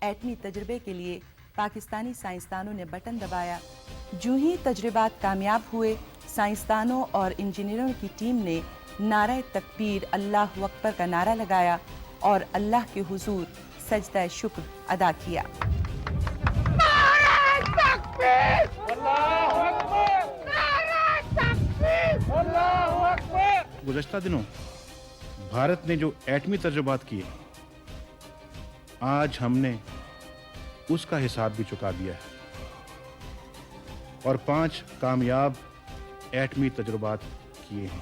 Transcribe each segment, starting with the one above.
ایٹمی تجربے کے لیے پاکستانی سائنسدانوں نے بٹن دبایا۔ جو ہی تجربات کامیاب ہوئے، سائنسدانوں اور انجینئروں کی ٹیم نے نعرہ تکبیر اللہ اکبر کا نعرہ لگایا اور اللہ کے حضور سجدہ شکر ادا کیا۔ گزشتہ دنوں بھارت نے جو ایٹمی تجربات کیے، آج ہم نے اس کا حساب بھی چکا دیا ہے اور 5 کامیاب ایٹمی تجربات کیے ہیں۔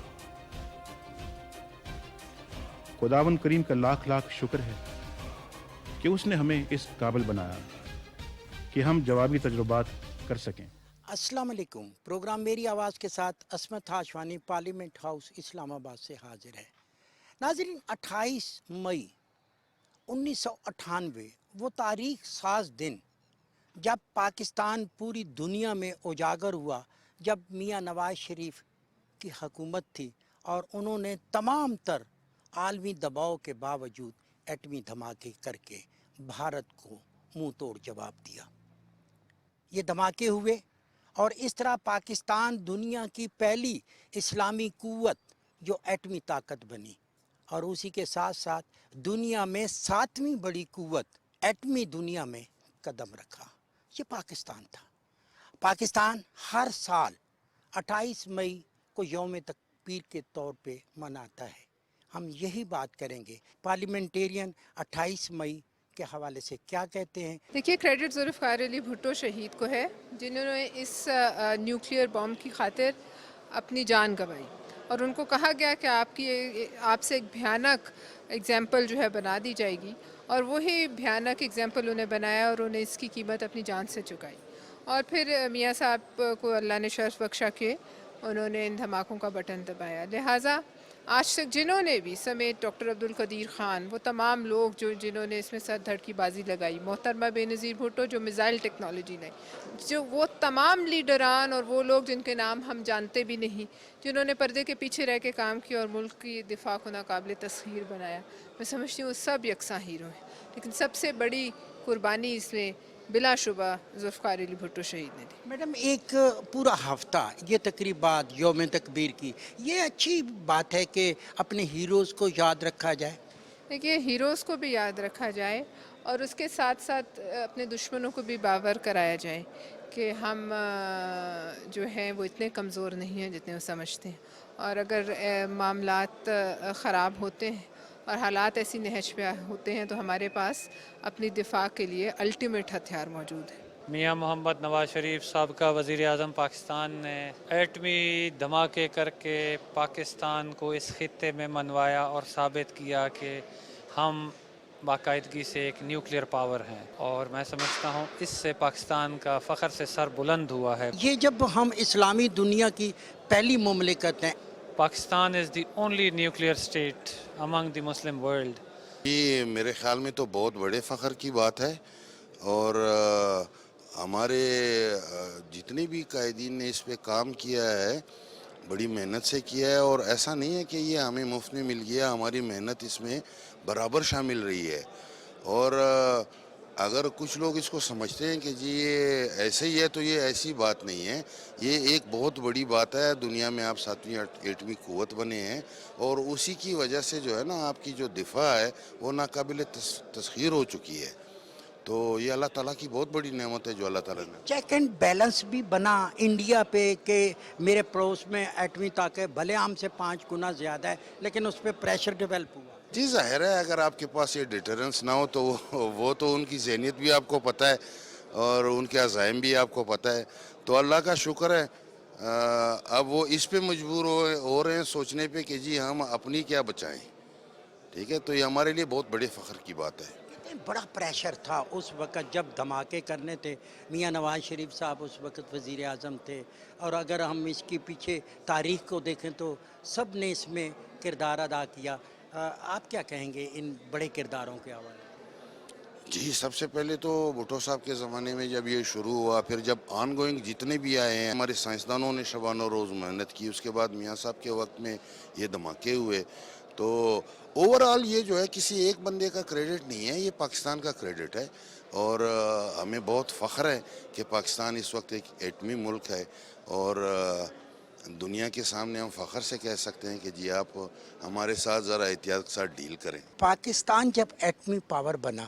خداوند کریم کا لاکھ لاکھ شکر ہے کہ اس نے ہمیں اس قابل بنایا کہ ہم جوابی تجربات کر سکیں۔ السلام علیکم۔ پروگرام میری آواز کے ساتھ عصمت ہاشوانی پارلیمنٹ ہاؤس اسلام آباد سے حاضر ہے۔ ناظرین، 28 مئی 1998 وہ تاریخ ساز دن جب پاکستان پوری دنیا میں اجاگر ہوا، جب میاں نواز شریف کی حکومت تھی اور انہوں نے تمام تر عالمی دباؤ کے باوجود ایٹمی دھماکے کر کے بھارت کو منہ توڑ جواب دیا۔ یہ دھماکے ہوئے اور اس طرح پاکستان دنیا کی پہلی اسلامی قوت جو ایٹمی طاقت بنی، اور اسی کے ساتھ ساتھ دنیا میں 7ویں بڑی قوت ایٹمی دنیا میں قدم رکھا۔ یہ پاکستان تھا۔ پاکستان ہر سال 28 مئی کو یوم تکبیر کے طور پہ مناتا ہے۔ ہم یہی بات کریں گے، پارلیمنٹیرین 28 مئی کے حوالے سے کیا کہتے ہیں۔ دیکھیے، کریڈٹ ذوالفقار علی بھٹو شہید کو ہے، جنہوں نے اس نیوکلیئر بم کی خاطر اپنی جان گنوائی، اور ان کو کہا گیا کہ آپ سے ایک بھیانک ایگزامپل جو ہے بنا دی جائے گی، اور وہی بھیانک ایگزامپل انہیں بنایا اور انہیں اس کی قیمت اپنی جان سے چکائی۔ اور پھر میاں صاحب کو اللہ نے شرف بخشا کہ انہوں نے ان دھماکوں کا بٹن دبایا۔ لہٰذا آج تک جنہوں نے بھی، سمیت ڈاکٹر عبدالقدیر خان، وہ تمام لوگ جنہوں نے اس میں سر دھڑ کی بازی لگائی، محترمہ بےنظیر بھٹو جو میزائل ٹیکنالوجی نے، جو وہ تمام لیڈران اور وہ لوگ جن کے نام ہم جانتے بھی نہیں، جنہوں نے پردے کے پیچھے رہ کے کام کیا اور ملک کی دفاع کو ناقابل تسخیر بنایا، میں سمجھتی ہوں سب یکساں ہیرو ہیں، لیکن سب سے بڑی قربانی اس میں بلا شبہ ذوالفقار علی بھٹو شہید نے دی۔ میڈم، ایک پورا ہفتہ یہ تقریبات یوم تکبیر کی، یہ اچھی بات ہے کہ اپنے ہیروز کو یاد رکھا جائے۔ دیکھیے، ہیروز کو بھی یاد رکھا جائے اور اس کے ساتھ ساتھ اپنے دشمنوں کو بھی باور کرایا جائے کہ ہم جو ہیں وہ اتنے کمزور نہیں ہیں جتنے وہ سمجھتے ہیں، اور اگر معاملات خراب ہوتے ہیں اور حالات ایسی نہج پہ ہوتے ہیں تو ہمارے پاس اپنی دفاع کے لیے الٹیمیٹ ہتھیار موجود ہے۔ میاں محمد نواز شریف سابقہ وزیر اعظم پاکستان نے ایٹمی دھماکے کر کے پاکستان کو اس خطے میں منوایا اور ثابت کیا کہ ہم باقاعدگی سے ایک نیوکلیئر پاور ہیں، اور میں سمجھتا ہوں اس سے پاکستان کا فخر سے سر بلند ہوا ہے۔ یہ جب ہم اسلامی دنیا کی پہلی مملکت ہیں، Pakistan is the only nuclear state among the Muslim world. یہ میرے خیال میں تو بہت بڑے فخر کی بات ہے، اور ہمارے جتنے بھی قائدین نے اس پہ کام کیا ہے بڑی محنت سے کیا ہے، اور ایسا نہیں ہے کہ یہ ہمیں مفت میں مل گیا، ہماری محنت اس میں برابر شامل رہی ہے۔ اور اگر کچھ لوگ اس کو سمجھتے ہیں کہ جی یہ ایسے ہی ہے تو یہ ایسی بات نہیں ہے، یہ ایک بہت بڑی بات ہے۔ دنیا میں آپ 7ویں ایٹمی قوت بنے ہیں، اور اسی کی وجہ سے جو ہے نا آپ کی جو دفاع ہے وہ ناقابل تسخیر ہو چکی ہے۔ تو یہ اللہ تعالیٰ کی بہت بڑی نعمت ہے جو اللہ تعالیٰ نے۔ چیک اینڈ بیلنس بھی بنا انڈیا پہ کہ میرے پڑوس میں ایٹمی طاقت بھلے ہم سے 5 گنا زیادہ ہے، لیکن اس پہ پریشر ڈیولپ ہوا۔ جی ظاہر ہے، اگر آپ کے پاس یہ ڈیٹرنس نہ ہو تو وہ تو ان کی ذہنیت بھی آپ کو پتہ ہے اور ان کے عزائم بھی آپ کو پتہ ہے، تو اللہ کا شکر ہے اب وہ اس پہ مجبور ہو رہے ہیں سوچنے پہ کہ جی ہم اپنی کیا بچائیں۔ ٹھیک ہے، تو یہ ہمارے لیے بہت بڑے فخر کی بات ہے۔ بڑا پریشر تھا اس وقت جب دھماکے کرنے تھے۔ میاں نواز شریف صاحب اس وقت وزیر اعظم تھے، اور اگر ہم اس کے پیچھے تاریخ کو دیکھیں تو سب نے اس میں کردار ادا کیا۔ آپ کیا کہیں گے ان بڑے کرداروں کے حوالے؟ جی، سب سے پہلے تو بھٹو صاحب کے زمانے میں جب یہ شروع ہوا، پھر جب آن گوئنگ جتنے بھی آئے ہیں ہمارے سائنسدانوں نے شبانہ روز محنت کی، اس کے بعد میاں صاحب کے وقت میں یہ دھماکے ہوئے، تو اوور آل یہ جو ہے کسی ایک بندے کا کریڈٹ نہیں ہے, یہ پاکستان کا کریڈٹ ہے, اور ہمیں بہت فخر ہے کہ پاکستان اس وقت ایک ایٹمی ملک ہے, اور دنیا کے سامنے ہم فخر سے کہہ سکتے ہیں کہ جی آپ ہمارے ساتھ ذرا احتیاط کے ساتھ ڈیل کریں. پاکستان جب ایٹمی پاور بنا,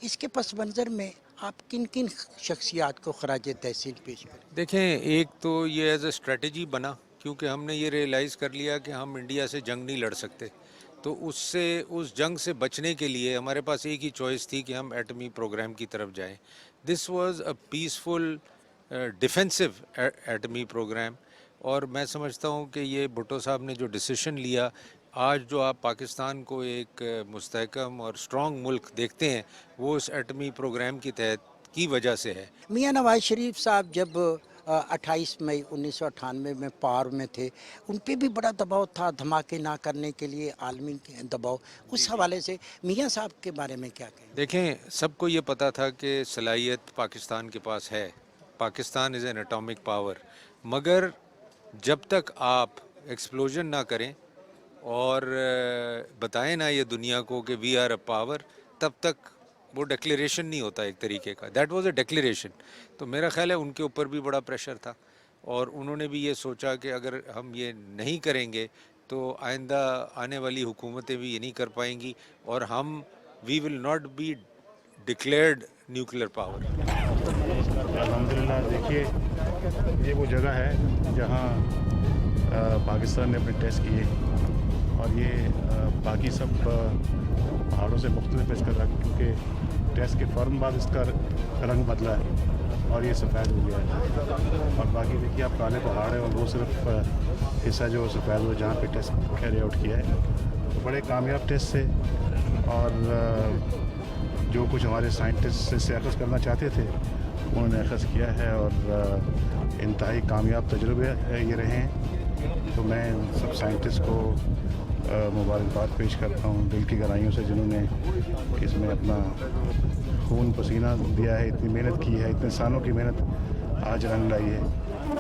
اس کے پس منظر میں آپ کن کن شخصیات کو خراج تحسین پیش کریں؟ دیکھیں, ایک تو یہ ایز اے اسٹریٹجی بنا, کیونکہ ہم نے یہ ریئلائز کر لیا کہ ہم انڈیا سے جنگ نہیں لڑ سکتے, تو اس جنگ سے بچنے کے لیے ہمارے پاس ایک ہی چوائس تھی کہ ہم ایٹمی پروگرام کی طرف جائیں. This was a peaceful defensive ایٹمی پروگرام, اور میں سمجھتا ہوں کہ یہ بھٹو صاحب نے جو ڈیسیشن لیا, آج جو آپ پاکستان کو ایک مستحکم اور اسٹرانگ ملک دیکھتے ہیں, وہ اس ایٹمی پروگرام کی تحت کی وجہ سے ہے. میاں نواز شریف صاحب جب 28 مئی 1998 میں پاور میں تھے, ان پہ بھی بڑا دباؤ تھا دھماکے نہ کرنے کے لیے, عالمی دباؤ. اس حوالے سے میاں صاحب کے بارے میں کیا کہیں؟ دیکھیں, سب کو یہ پتا تھا کہ صلاحیت پاکستان کے پاس ہے, Pakistan is an atomic power, مگر جب تک آپ ایکسپلوژن نہ کریں اور بتائیں نا یہ دنیا کو کہ وی آر اے پاور, تب تک وہ ڈکلیریشن نہیں ہوتا ایک طریقے کا. That was a declaration. تو میرا خیال ہے ان کے اوپر بھی بڑا پریشر تھا, اور انہوں نے بھی یہ سوچا کہ اگر ہم یہ نہیں کریں گے تو آئندہ آنے والی حکومتیں بھی یہ نہیں کر پائیں گی, اور ہم we will not be declared nuclear power. الحمدللہ دیکھیے, یہ وہ جگہ ہے جہاں پاکستان نے اپنے ٹیسٹ کیے, اور یہ باقی سب پہاڑوں سے مختلف ہے اس کا رنگ, کیونکہ ٹیسٹ کے فوراً بعد اس کا رنگ بدلا ہے اور یہ سفید ہو گیا ہے. اور باقی دیکھیے آپ کالے پہاڑ ہیں, اور وہ صرف حصہ جو سفید ہو جہاں پہ ٹیسٹ کیری آؤٹ کیا ہے. تو بڑے کامیاب ٹیسٹ سے, اور جو کچھ ہمارے سائنٹسٹ سے اخذ کرنا چاہتے تھے انہوں نے اخذ کیا ہے, اور انتہائی کامیاب تجربے یہ رہے ہیں. تو میں سب سائنٹسٹ کو مبارکباد پیش کرتا ہوں دل کی گہرائیوں سے, جنہوں نے اس میں اپنا خون پسینہ دیا ہے, اتنی محنت کی ہے, اتنے سالوں کی محنت آج رنگ لائی ہے.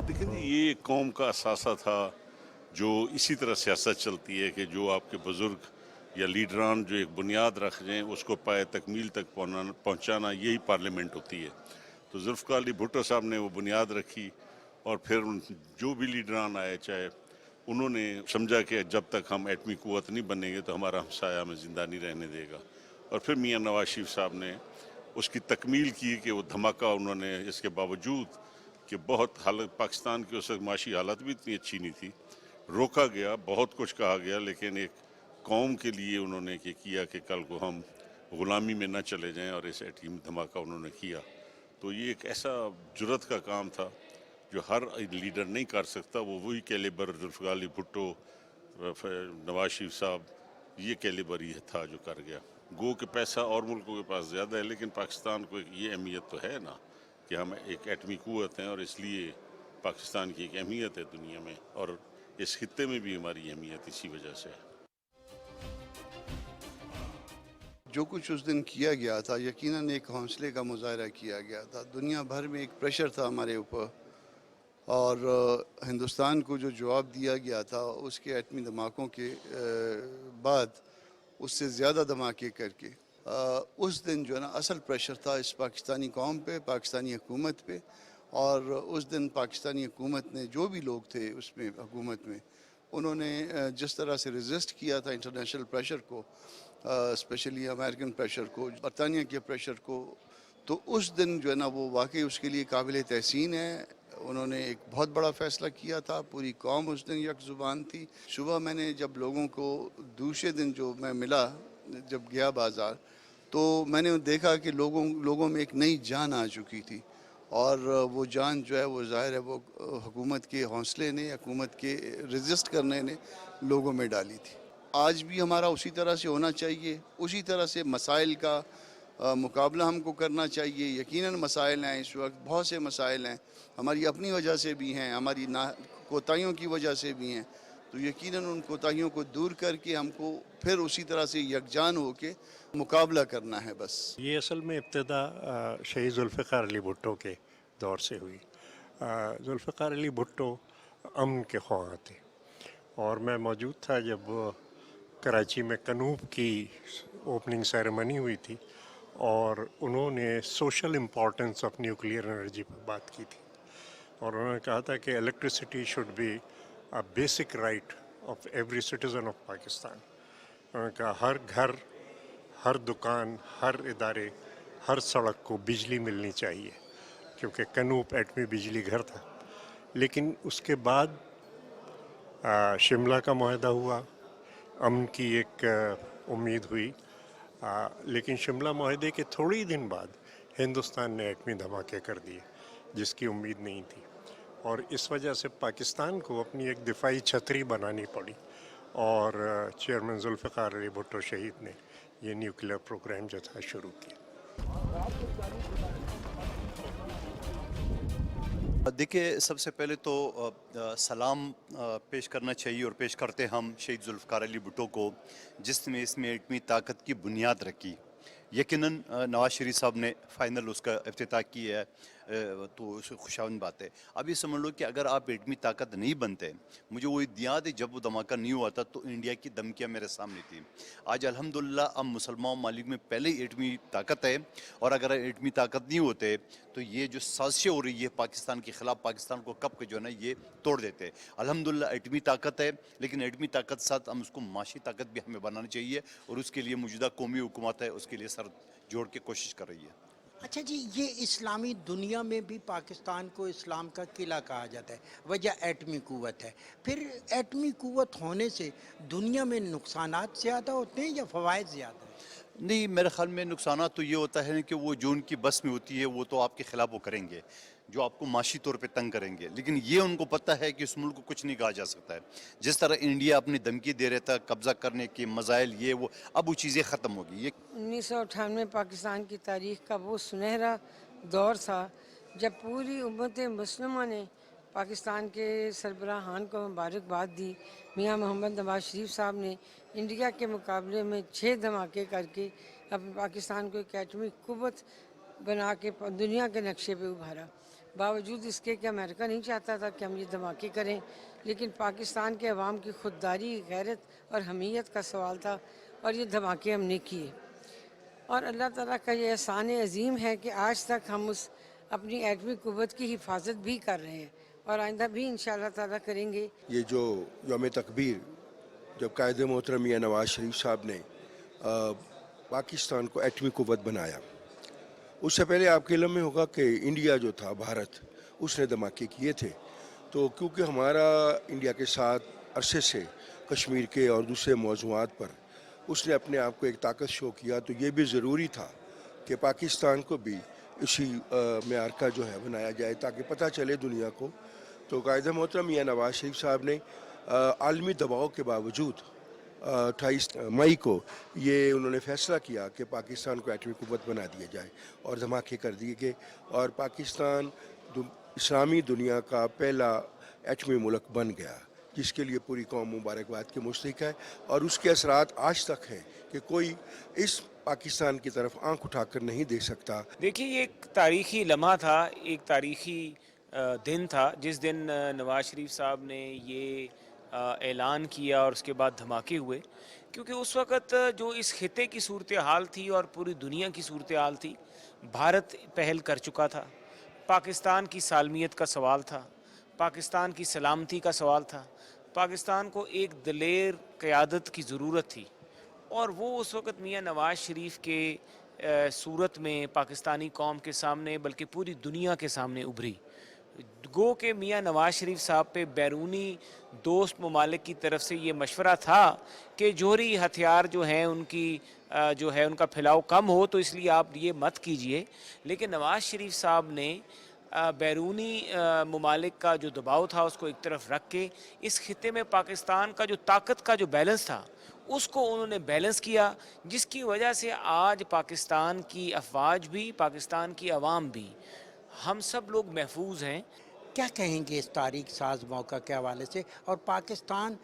لیکن یہ قوم کا اثاثہ تھا جو اسی طرح سیاست چلتی ہے کہ جو آپ کے بزرگ یا لیڈران جو ایک بنیاد رکھ جائیں اس کو پائے تکمیل تک پہنچانا, یہی پارلیمنٹ ہوتی ہے. تو ذوالفقار علی بھٹو صاحب نے وہ بنیاد رکھی, اور پھر جو بھی لیڈران آئے, چاہے انہوں نے سمجھا کہ جب تک ہم ایٹمی قوت نہیں بنیں گے تو ہمارا ہمسایہ ہمیں زندہ نہیں رہنے دے گا. اور پھر میاں نواز شریف صاحب نے اس کی تکمیل کی کہ وہ دھماکہ انہوں نے, اس کے باوجود کہ بہت حالت پاکستان کی اس وقت معاشی حالت بھی اتنی اچھی نہیں تھی, روکا گیا, بہت کچھ کہا گیا, لیکن ایک قوم کے لیے انہوں نے کیا کہ کل کو ہم غلامی میں نہ چلے جائیں, اور اس ایٹمی دھماکہ انہوں نے کیا. تو یہ ایک ایسا جرت کا کام تھا جو ہر لیڈر نہیں کر سکتا. وہ وہی کیلیبر ذوالفقار علی بھٹو, نواز شریف صاحب, یہ کیلیبر یہ تھا جو کر گیا. گو کہ پیسہ اور ملکوں کے پاس زیادہ ہے, لیکن پاکستان کو یہ اہمیت تو ہے نا کہ ہم ایک ایٹمی قوت ہیں, اور اس لیے پاکستان کی ایک اہمیت ہے دنیا میں, اور اس خطے میں بھی ہماری اہمیت اسی وجہ سے ہے. جو کچھ اس دن کیا گیا تھا یقیناً ایک حوصلے کا مظاہرہ کیا گیا تھا. دنیا بھر میں ایک پریشر تھا ہمارے اوپر, اور ہندوستان کو جو جواب دیا گیا تھا اس کے ایٹمی دھماکوں کے بعد اس سے زیادہ دھماکے کر کے, اس دن جو ہے نا اصل پریشر تھا اس پاکستانی قوم پہ, پاکستانی حکومت پہ. اور اس دن پاکستانی حکومت نے, جو بھی لوگ تھے اس میں حکومت میں, انہوں نے جس طرح سے ریزسٹ کیا تھا انٹرنیشنل پریشر کو, اسپیشلی امریکن پریشر کو, برطانیہ کے پریشر کو, تو اس دن جو ہے نا وہ واقعی اس کے لیے قابل تحسین ہے. انہوں نے ایک بہت بڑا فیصلہ کیا تھا, پوری قوم اس دن یک زبان تھی. صبح میں نے جب لوگوں کو دوسرے دن جو میں ملا, جب گیا بازار, تو میں نے دیکھا کہ لوگوں میں ایک نئی جان آ چکی تھی, اور وہ جان جو ہے وہ ظاہر ہے وہ حکومت کے حوصلے نے, حکومت کے ریزسٹ کرنے نے لوگوں میں ڈالی تھی. آج بھی ہمارا اسی طرح سے ہونا چاہیے, اسی طرح سے مسائل کا مقابلہ ہم کو کرنا چاہیے. یقیناً مسائل ہیں, اس وقت بہت سے مسائل ہیں, ہماری اپنی وجہ سے بھی ہیں, ہماری کوتاہیوں کی وجہ سے بھی ہیں. تو یقیناً ان کوتاہیوں کو دور کر کے ہم کو پھر اسی طرح سے یکجان ہو کے مقابلہ کرنا ہے بس. یہ اصل میں ابتدا شہید ذوالفقار علی بھٹو کے دور سے ہوئی. ذوالفقار علی بھٹو امن کے خواہاں تھے, اور میں موجود تھا جب कराची में कनूप की ओपनिंग सेरेमनी हुई थी और उन्होंने social importance of nuclear energy पर बात की थी और उन्होंने कहा था कि electricity should be a basic right of every citizen of Pakistan. उन्होंने कहा हर घर, हर दुकान, हर इदारे, हर सड़क को बिजली मिलनी चाहिए, क्योंकि कनूप एटमी बिजली घर था। लेकिन उसके बाद शिमला का मुआहदा हुआ, अमन की एक उम्मीद हुई, लेकिन शिमला मुआहदे के थोड़े ही दिन बाद हिंदुस्तान ने एटमी धमाके कर दिए जिसकी उम्मीद नहीं थी, और इस वजह से पाकिस्तान को अपनी एक दिफाई छतरी बनानी पड़ी और चेयरमैन जुल्फ़िकार अली भुट्टो शहीद ने ये न्यूक्लियर प्रोग्राम जो था शुरू किया। देखिए, सबसे पहले तो सलाम पेश करना चाहिए और पेश करते हम शहीद जुल्फ़िकार अली भुट्टो को, जिसने इसमें एटमी ताकत की बुनियाद रखी। यकीनन नवाज शरीफ साहब ने फ़ाइनल उसका इफ्तिताह किया है, तो खुशावंद बात है। अब ये समझ लो कि अगर आप एटमी ताकत नहीं बनते, मुझे वो याद है जब वो धमाका नहीं हुआ था तो इंडिया की धमकियाँ मेरे सामने थी। आज अल्हम्दुलिल्लाह अब मुसलमान मालिक में पहले ही एटमी ताकत है, और अगर एटमी ताकत नहीं होते तो ये जो साजिशें हो रही है पाकिस्तान के ख़िलाफ़, पाकिस्तान को कब के जो है ना ये तोड़ देते। अल्हम्दुलिल्लाह एटमी ताकत है, लेकिन एटमी ताकत साथ हम उसको माशी ताकत भी हमें बनानी चाहिए, और उसके लिए मौजूदा कौमी हुकूमत है उसके लिए सर जोड़ के कोशिश कर रही है। अच्छा जी, ये इस्लामी दुनिया में भी पाकिस्तान को इस्लाम का किला कहा जाता है, वजह एटमी क़ुव्वत है। फिर एटमी क़ुव्वत होने से दुनिया में नुकसानात ज़्यादा होते हैं या फ़वाइद ज़्यादा है? नहीं, मेरे ख्याल में नुकसानात तो ये होता है कि वो जो उनकी बस में होती है वो तो आपके ख़िलाफ़ वो करेंगे, जो आपको माशी तौर पे तंग करेंगे, लेकिन ये उनको पता है कि इस मुल्क को कुछ नहीं कहा जा सकता है। जिस तरह इंडिया अपनी धमकी दे रहा था कब्ज़ा करने की, मज़ाइल ये वो, अब वो चीज़ें ख़त्म होगी। ये 1998 पाकिस्तान की तारीख़ का वो सुनहरा दौर था जब पूरी उम्मत मुस्लिमा ने पाकिस्तान के सरबराहान को मुबारकबाद दी। मियाँ मोहम्मद नवाज शरीफ साहब ने इंडिया के मुकाबले में 6 धमाके करके अब पाकिस्तान को एक एटमी क़ुव्वत बना के दुनिया के नक्शे पे उभारा। बावजूद इसके कि अमेरिका नहीं चाहता था कि हम ये धमाके करें, लेकिन पाकिस्तान के अवाम की खुददारी, गैरत और हमीयत का सवाल था, और ये धमाके हमने किए। और अल्लाह ताला का ये एहसान अजीम है कि आज तक हम उस अपनी एटमी क़ुव्वत की हिफाजत भी कर रहे हैं, और आइंदा भी इंशाअल्लाह ताला करेंगे। ये जो यौम तकबीर जब कायदे मोहतरम मियां नवाज शरीफ साहब ने पाकिस्तान को एटमी क़ुव्वत बनाया, उससे पहले आपके इल्म में होगा कि इंडिया जो था, भारत, उसने धमाके किए थे। तो क्योंकि हमारा इंडिया के साथ अरसे से कश्मीर के और दूसरे मौज़ूआत पर उसने अपने आप को एक ताकत शो किया, तो ये भी ज़रूरी था कि पाकिस्तान को भी इसी मेयार का जो है बनाया जाए, ताकि पता चले दुनिया को। तो कायदे मोहतरम मियां नवाज शरीफ साहब ने आलमी दबाव के बावजूद 28 मई को ये उन्होंने फ़ैसला किया कि पाकिस्तान को एटमी क़ुव्वत बना दिया जाए, और धमाके कर दिए गए, और पाकिस्तान इस्लामी दुनिया का पहला एटमी मुल्क बन गया, जिसके लिए पूरी कौम मुबारकबाद के मुस्तहिक है। और उसके असरात आज तक हैं कि कोई इस पाकिस्तान की तरफ आंख उठाकर नहीं देख सकता। देखिए, ये एक तारीख़ी लम्हा था, एक तारीख़ी दिन था जिस दिन नवाज शरीफ साहब ने ये ऐलान किया और उसके बाद धमाके हुए, क्योंकि उस वक़्त जो इस खित्ते की सूरत हाल थी और पूरी दुनिया की सूरत हाल थी, भारत पहल कर चुका था, पाकिस्तान की सालमियत का सवाल था, पाकिस्तान की सलामती का सवाल था, पाकिस्तान को एक दलेर क़यादत की ज़रूरत थी, और वो उस वक़्त मियाँ नवाज शरीफ के सूरत में पाकिस्तानी कौम के सामने, बल्कि पूरी दुनिया के सामने उभरी। गो के मियाँ नवाज शरीफ साहब पे बैरूनी दोस्त ममालिक की तरफ से ये मशवरा था कि जोहरी हथियार जो हैं उनकी जो है उनका फैलाव कम हो, तो इसलिए आप ये मत कीजिए। लेकिन नवाज शरीफ साहब ने बैरूनी ममालिक का जो दबाव था उसको एक तरफ रख के इस खित्ते में पाकिस्तान का जो ताकत का जो बैलेंस था उसको उन्होंने बैलेंस किया, जिसकी वजह से आज पाकिस्तान की अफवाज भी, पाकिस्तान की आवाम भी, हम सब लोग महफूज हैं। क्या कहेंगे इस तारीख साज मौका के हवाले से, और पाकिस्तान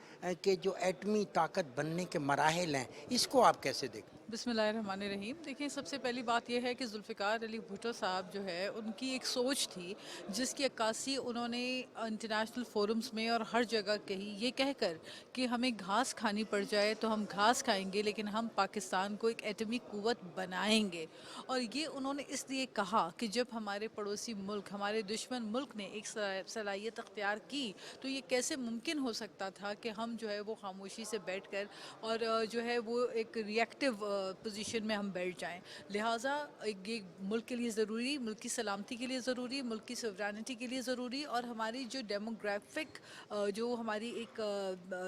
के जो एटमी ताकत बनने के मराहिल हैं, इसको आप कैसे देखते हैं? बिस्मिल्लाहिर्रहमानिर्रहीम। देखिए, सबसे पहली बात यह है कि जुल्फ़िकार अली भुट्टो साहब जो है, उनकी एक सोच थी जिसकी अक्कासी उन्होंने इंटरनेशनल फोरम्स में और हर जगह कही, ये कहकर कि हमें घास खानी पड़ जाए तो हम घास खाएंगे, लेकिन हम पाकिस्तान को एक एटमी कुव्वत बनाएंगे। और ये उन्होंने इसलिए कहा कि जब हमारे पड़ोसी मुल्क, हमारे दुश्मन मुल्क ने एक सलाहियत अख्तियार की, तो ये कैसे मुमकिन हो सकता था कि हम जो है वो खामोशी से बैठ कर और जो है वो एक रिएक्टिव पोजीशन में हम बैठ जाएं। लिहाजा ये मुल्क के लिए ज़रूरी, मुल्क की सलामती के लिए ज़रूरी, मुल्क की सोवरेनिटी के लिए ज़रूरी, और हमारी जो डेमोग्राफिक जो हमारी एक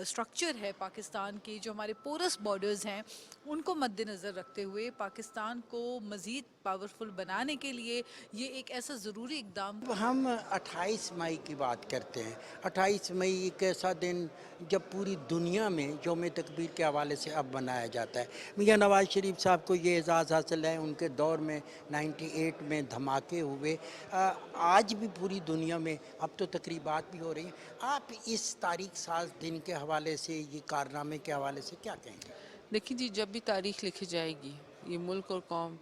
स्ट्रक्चर है पाकिस्तान की, जो हमारे पोरस बॉर्डर्स हैं, उनको मद्देनज़र रखते हुए पाकिस्तान को मज़ीद पावरफुल बनाने के लिए ये एक ऐसा ज़रूरी इकदाम। हम 28 मई की बात करते हैं। 28 मई एक ऐसा दिन जब पूरी दुनिया में यौम तकबीर के हवाले से अब मनाया जाता है। मियां नवाज शरीफ साहब को ये एजाज़ हासिल है, उनके दौर में 98 में धमाके हुए। आज भी पूरी दुनिया में अब तो तकरीबात भी हो रही हैं। आप इस तारीख साज दिन के हवाले से, ये कारनामे के हवाले से क्या कहेंगे? देखिए जी, जब भी तारीख़ लिखी जाएगी, ये मुल्क और कौम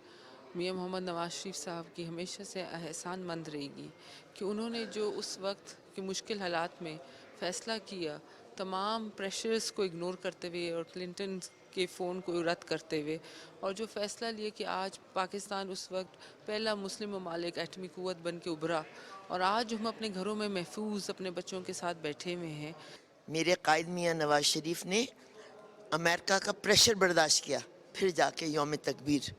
मियां मोहम्मद नवाज शरीफ साहब की हमेशा से एहसान मंद रहेगी कि उन्होंने जो उस वक्त के मुश्किल हालात में फ़ैसला किया, तमाम प्रेशर्स को इग्नोर करते हुए और क्लिंटन के फ़ोन को रद्द करते हुए, और जो फ़ैसला लिया कि आज पाकिस्तान उस वक्त पहला मुस्लिम ममालिक एटमी क़ुव्वत बन के उभरा, और आज हम अपने घरों में महफूज अपने बच्चों के साथ बैठे हुए हैं। मेरे कायद मियां नवाज शरीफ ने अमेरिका का प्रेशर बर्दाश्त किया, फिर जाके यौम तकबीर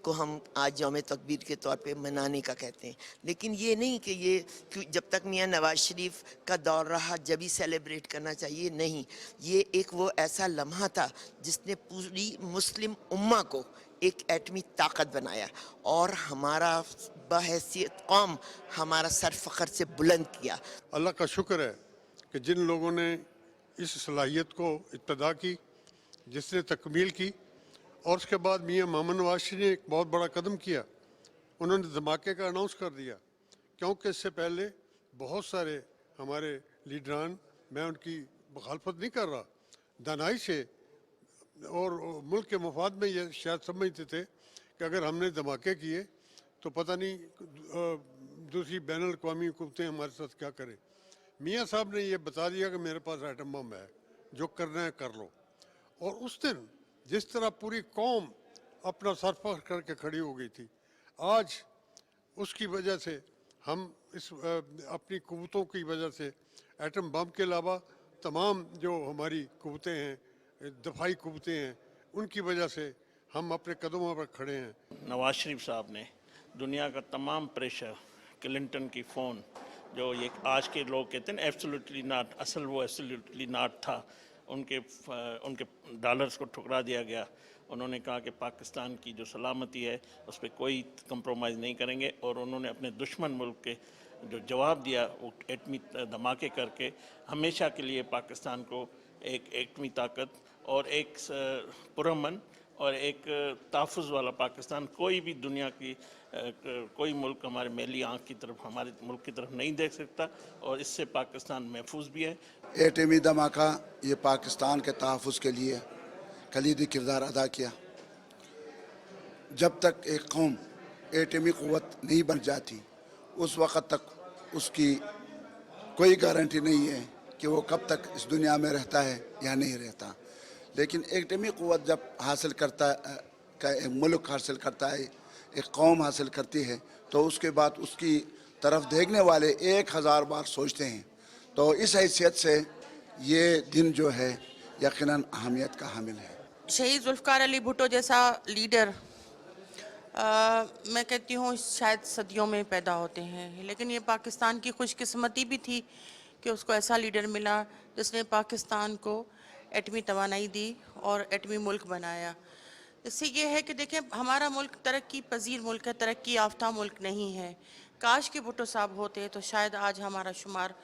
को हम आज यौम तकबीर के तौर पे मनाने का कहते हैं। लेकिन ये नहीं कि ये जब तक मियां नवाज शरीफ का दौर रहा जब ही सेलिब्रेट करना चाहिए, नहीं। ये एक वो ऐसा लम्हा था जिसने पूरी मुस्लिम उम्मा को एक एटमी ताकत बनाया और हमारा बहैसियत कौम हमारा सर फ़ख्र से बुलंद किया। अल्लाह का शुक्र है कि जिन लोगों ने इस सलाहियत को इब्तदा की, जिसने तकमील की, और उसके बाद मियां मोहम्मद नवाज शरीफ ने एक बहुत बड़ा कदम किया। उन्होंने धमाके का अनाउंस कर दिया, क्योंकि इससे पहले बहुत सारे हमारे लीडरान, मैं उनकी मुखालफत नहीं कर रहा, दानाई से और मुल्क के मफाद में ये शायद समझते थे कि अगर हमने धमाके किए तो पता नहीं दूसरी बैनुल अक़वामी हुकूमतें हमारे साथ क्या करें। मियाँ साहब ने ये बता दिया कि मेरे पास एटम बम है, जो करना है कर लो। और उस दिन जिस तरह पूरी कौम अपना सर फख्र करके खड़ी हो गई थी, आज उसकी वजह से हम इस अपनी कुव्वतों की वजह से एटम बम के अलावा तमाम जो हमारी कुव्वतें हैं, दफाई कुव्वतें हैं, उनकी वजह से हम अपने कदमों पर खड़े हैं। नवाज शरीफ साहब ने दुनिया का तमाम प्रेशर, क्लिंटन की फ़ोन, जो ये आज के लोग कहते हैं एब्सोल्युटली नॉट, असल वो एब्सोल्युटली नॉट था, उनके डॉलर्स को ठुकरा दिया गया। उन्होंने कहा कि पाकिस्तान की जो सलामती है उस पर कोई कंप्रोमाइज़ नहीं करेंगे, और उन्होंने अपने दुश्मन मुल्क के जो जवाब दिया वो एटमी धमाके करके हमेशा के लिए पाकिस्तान को एक एटमी ताकत और एक पुरअमन और एक तहफ़्फ़ुज़ वाला पाकिस्तान, कोई भी दुनिया की कोई मुल्क हमारे मैली आँख की तरफ, हमारे मुल्क की तरफ नहीं देख सकता, और इससे पाकिस्तान महफूज भी है। एटमी धमाका ये पाकिस्तान के तहफ़्फ़ुज़ के लिए कलीदी किरदार अदा किया। जब तक एक कौम एटमी क़ुव्वत नहीं बन जाती, उस वक़्त तक उसकी कोई गारंटी नहीं है कि वो कब तक इस दुनिया में रहता है या नहीं रहता। लेकिन एटमी क़ुव्वत जब हासिल करता एक मुल्क हासिल करता है, एक कौम हासिल करती है, तो उसके बाद उसकी तरफ देखने वाले 1000 बार सोचते हैं। तो इस हैसियत से ये दिन जो है यकीनन अहमियत का हामिल है। शहीद जुल्फ़िकार अली भुट्टो जैसा लीडर मैं कहती हूँ शायद सदियों में पैदा होते हैं, लेकिन ये पाकिस्तान की खुशकिस्मती भी थी कि उसको ऐसा लीडर मिला जिसने पाकिस्तान को एटमी तवानाई दी और एटमी मुल्क बनाया। इससे ये है कि देखें, हमारा मुल्क तरक्की पजीर मुल्क है, तरक्की याफ्ता मुल्क नहीं है। काश के भुट्टो साहब होते तो शायद आज हमारा शुमार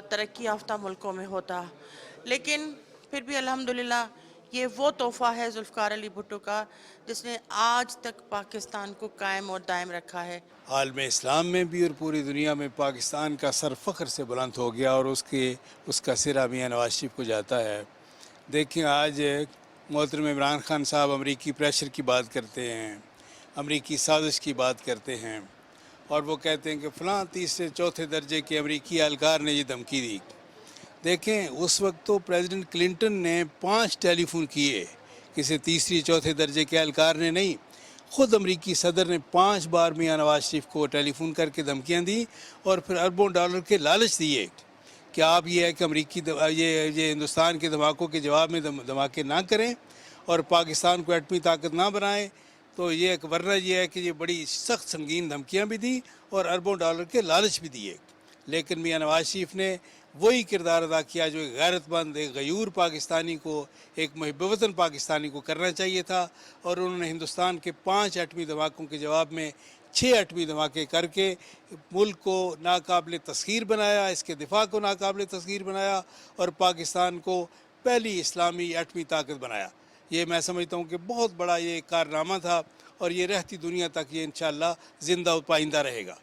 तरक्की याफ्ता मुल्कों में होता। लेकिन फिर भी अल्हम्दुलिल्लाह ये वो तोहफ़ा है जुल्फ़िकार अली भुट्टो का जिसने आज तक पाकिस्तान को कायम और दायम रखा है। आलम इस्लाम में भी और पूरी दुनिया में पाकिस्तान का सर फ़ख्र से बुलंद हो गया और उसका सिरा मियां नवाज शरीफ को जाता है। देखिए, आज मोहतरम इमरान खान साहब अमरीकी प्रेशर की बात करते हैं, अमरीकी साजिश की बात करते हैं, और वो कहते हैं कि फ़लाँ तीसरे चौथे दर्जे के अमरीकी एहलकार ने ये धमकी दी। देखें, उस वक्त तो प्रेसिडेंट क्लिंटन ने 5 टेलीफोन किए, किसी तीसरी चौथे दर्जे के एहलकार ने नहीं। ख़ुद अमरीकी सदर ने 5 बार मियाँ नवाज शरीफ को टेलीफोन करके धमकियाँ दी और फिर अरबों डॉलर के लालच दिए कि आप ये है कि अमरीकी ये हिंदुस्तान के धमाकों के जवाब में धमाके ना करें और पाकिस्तान को एटमी ताकत ना बनाएं। तो ये वरना ये है कि ये बड़ी सख्त संगीन धमकियां भी दी और अरबों डॉलर के लालच भी दिए। लेकिन मियाँ नवाज शरीफ ने वही किरदार अदा किया जो एक गैरतमंद, एक गयूर पाकिस्तानी को, एक मुहिब वतन पाकिस्तानी को करना चाहिए था, और उन्होंने हिंदुस्तान के 5 एटमी धमाकों के जवाब में 6 एटमी धमाके करके मुल्क को नाकाबिल तस्खीर बनाया, इसके दिफा को नाकाबिल तस्खीर बनाया और पाकिस्तान को पहली इस्लामी एटमी ताकत बनाया। ये मैं समझता हूँ कि बहुत बड़ा ये कारनामा था और ये रहती दुनिया तक ये इंशाअल्लाह ज़िंदा पाइंदा रहेगा।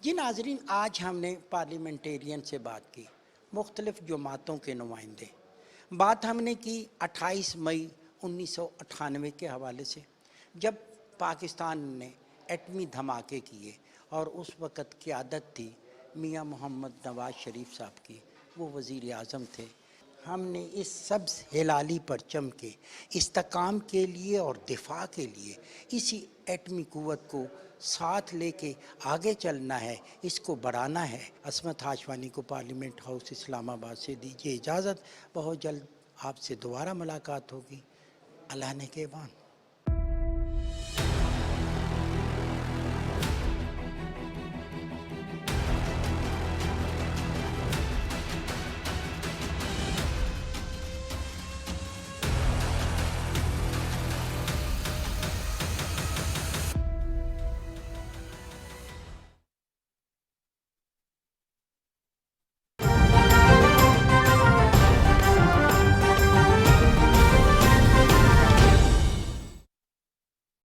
जी नाज़रीन, आज हमने पार्लियामेंटेरियन से बात की, मुख्तलिफ़ जमातों के नुमाइंदे। बात हमने की 28 मई 1998 के हवाले से, जब पाकिस्तान ने एटमी धमाके किए और उस वक़्त क़यादत थी मियाँ मोहम्मद नवाज शरीफ साहब की, वो वज़ीर आज़म थे। हमने इस सब्ज़ हिलाली परचम के इस्तेकाम के लिए और दिफा के लिए इसी एटमी क़ुव्वत को साथ लेके आगे चलना है, इसको बढ़ाना है। असमत हाशवानी को पार्लियामेंट हाउस इस्लामाबाद से दीजिए इजाज़त। बहुत जल्द आपसे दोबारा मुलाकात होगी। अल्लाह ने के बान।